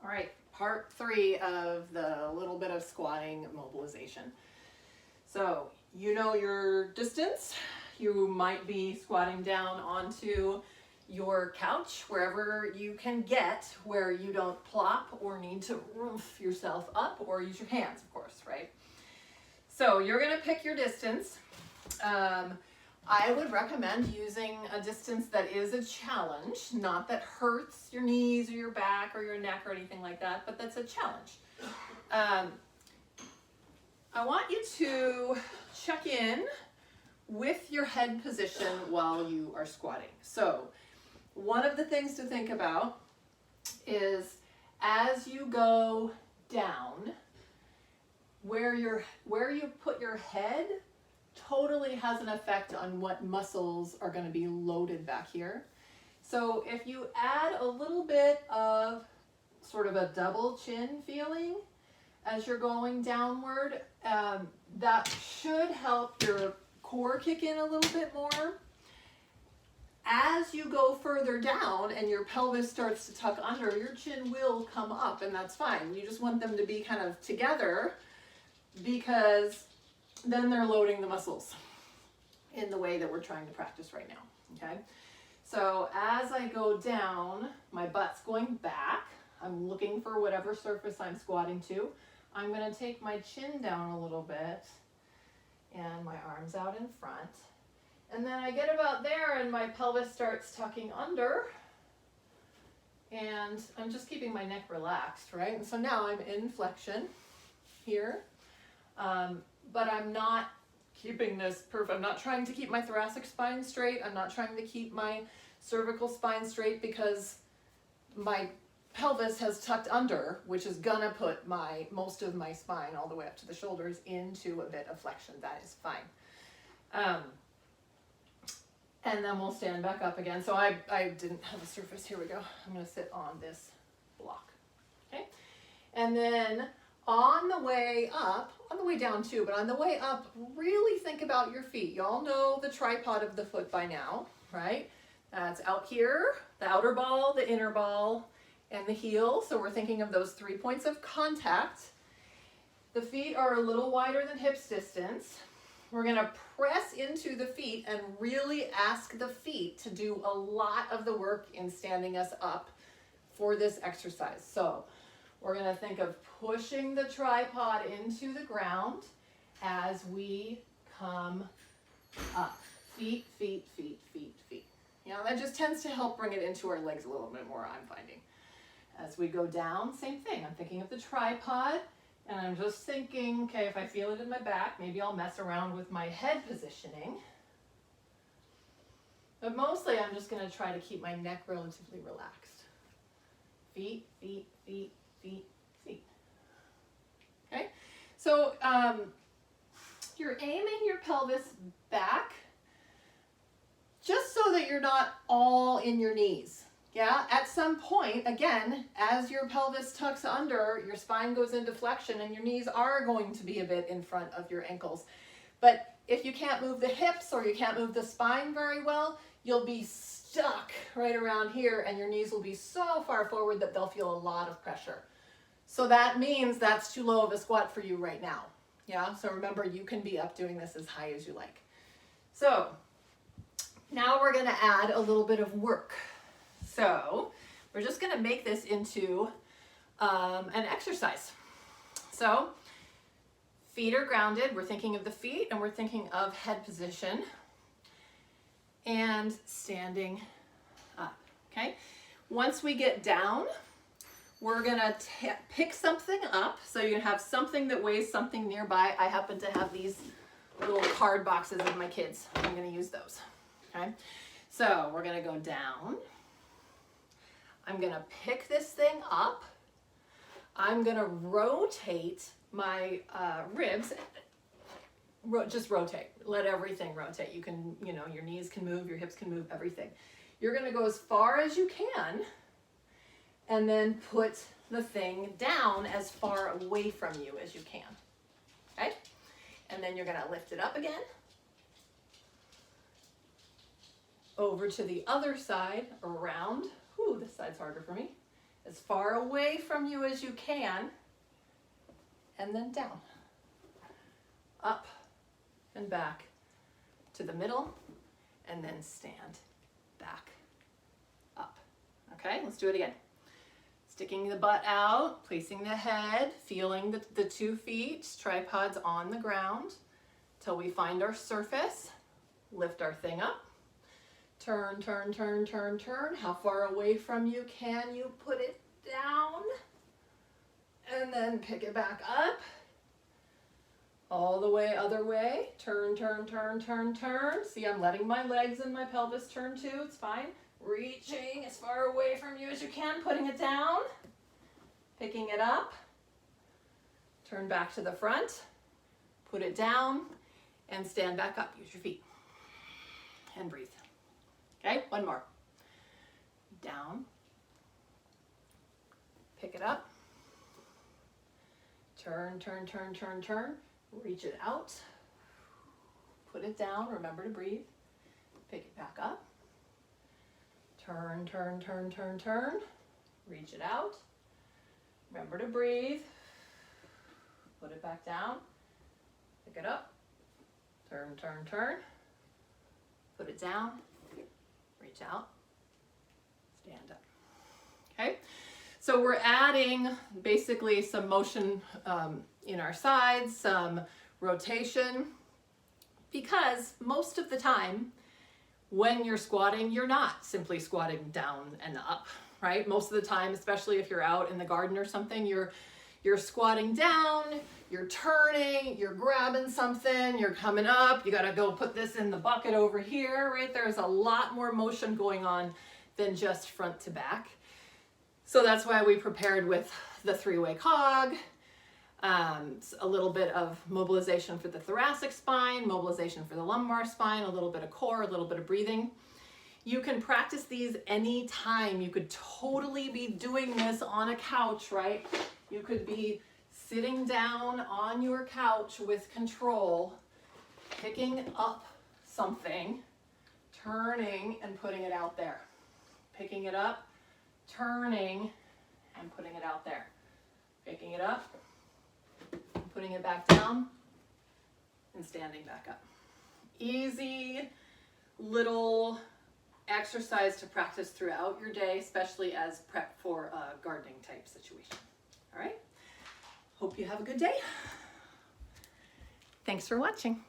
right, part 3 of the little bit of squatting mobilization. So you know your distance. You might be squatting down onto your couch, wherever you can get, where you don't plop or need to roof yourself up, or use your hands, of course, right? So you're gonna pick your distance. I would recommend using a distance that is a challenge, not that hurts your knees or your back or your neck or anything like that, but that's a challenge. I want you to check in with your head position while you are squatting. So one of the things to think about is as you go down, where you put your head totally has an effect on what muscles are going to be loaded back here. So if you add a little bit of sort of a double chin feeling as you're going downward, that should help your core kick in a little bit more. As you go further down and your pelvis starts to tuck under, your chin will come up, and that's fine. You just want them to be kind of together, because then they're loading the muscles in the way that we're trying to practice right now, okay? So as I go down, my butt's going back. I'm looking for whatever surface I'm squatting to. I'm gonna take my chin down a little bit and my arms out in front. And then I get about there and my pelvis starts tucking under, and I'm just keeping my neck relaxed, right? And so now I'm in flexion here. But I'm not keeping this perfect. I'm not trying to keep my thoracic spine straight. I'm not trying to keep my cervical spine straight, because my pelvis has tucked under, which is gonna put most of my spine all the way up to the shoulders into a bit of flexion. That is fine. And then we'll stand back up again. So I didn't have a surface. Here we go. I'm gonna sit on this block, okay? And then on the way up, on the way down too, but on the way up, really think about your feet. Y'all know the tripod of the foot by now, right? That's out here, the outer ball, the inner ball, and the heel. So we're thinking of those 3 points of contact. The feet are a little wider than hips distance. We're gonna press into the feet and really ask the feet to do a lot of the work in standing us up for this exercise. So we're gonna think of pushing the tripod into the ground as we come up. Feet, feet, feet, feet, feet. You know, that just tends to help bring it into our legs a little bit more, I'm finding. As we go down, same thing. I'm thinking of the tripod, and I'm just thinking, okay, if I feel it in my back, maybe I'll mess around with my head positioning. But mostly I'm just gonna try to keep my neck relatively relaxed. Feet, feet, feet, feet, feet. Okay, so you're aiming your pelvis back just so that you're not all in your knees. Yeah, at some point, again, as your pelvis tucks under, your spine goes into flexion and your knees are going to be a bit in front of your ankles. But if you can't move the hips or you can't move the spine very well, you'll be stuck right around here, and your knees will be so far forward that they'll feel a lot of pressure. So that means that's too low of a squat for you right now. Yeah, so remember, you can be up doing this as high as you like. So now we're gonna add a little bit of work. So we're just gonna make this into an exercise. So feet are grounded. We're thinking of the feet, and we're thinking of head position and standing up, okay? Once we get down, we're gonna pick something up. So you can have something that weighs something nearby. I happen to have these little card boxes of my kids. I'm gonna use those, okay? So we're gonna go down. I'm gonna pick this thing up. I'm gonna rotate my ribs. Just rotate, let everything rotate. You can, your knees can move, your hips can move, everything. You're gonna go as far as you can, and then put the thing down as far away from you as you can, okay? And then you're gonna lift it up again, over to the other side, around. Ooh, this side's harder for me. as far away from you as you can, and then down, up and back to the middle, and then stand back up. Okay, let's do it again. Sticking the butt out, placing the head, feeling the 2 feet, tripods on the ground till we find our surface. Lift our thing up. Turn, turn, turn, turn, turn. How far away from you can you put it down? And then pick it back up. All the way, other way. Turn, turn, turn, turn, turn. See, I'm letting my legs and my pelvis turn too. It's fine. Reaching as far away from you as you can, putting it down. Picking it up. Turn back to the front. Put it down. And stand back up. Use your feet. And breathe. Okay, one more. Down. Pick it up. Turn, turn, turn, turn, turn. Reach it out. Put it down. Remember to breathe. Pick it back up. Turn, turn, turn, turn, turn. Reach it out. Remember to breathe. Put it back down. Pick it up. Turn, turn, turn. Put it down. Reach out. Stand up. Okay? So we're adding basically some motion in our sides, some rotation, because most of the time when you're squatting, you're not simply squatting down and up, right? Most of the time, especially if you're out in the garden or something, you're squatting down, you're turning, you're grabbing something, you're coming up, you gotta go put this in the bucket over here, right? There's a lot more motion going on than just front to back. So that's why we prepared with the 3-way cog, a little bit of mobilization for the thoracic spine, mobilization for the lumbar spine, a little bit of core, a little bit of breathing. You can practice these anytime. You could totally be doing this on a couch, right? You could be sitting down on your couch with control, picking up something, turning and putting it out there. Picking it up, turning and putting it out there. Picking it up, putting it back down, and standing back up. Easy little exercise to practice throughout your day, especially as prep for a gardening type situation. All right? Hope you have a good day. Thanks for watching.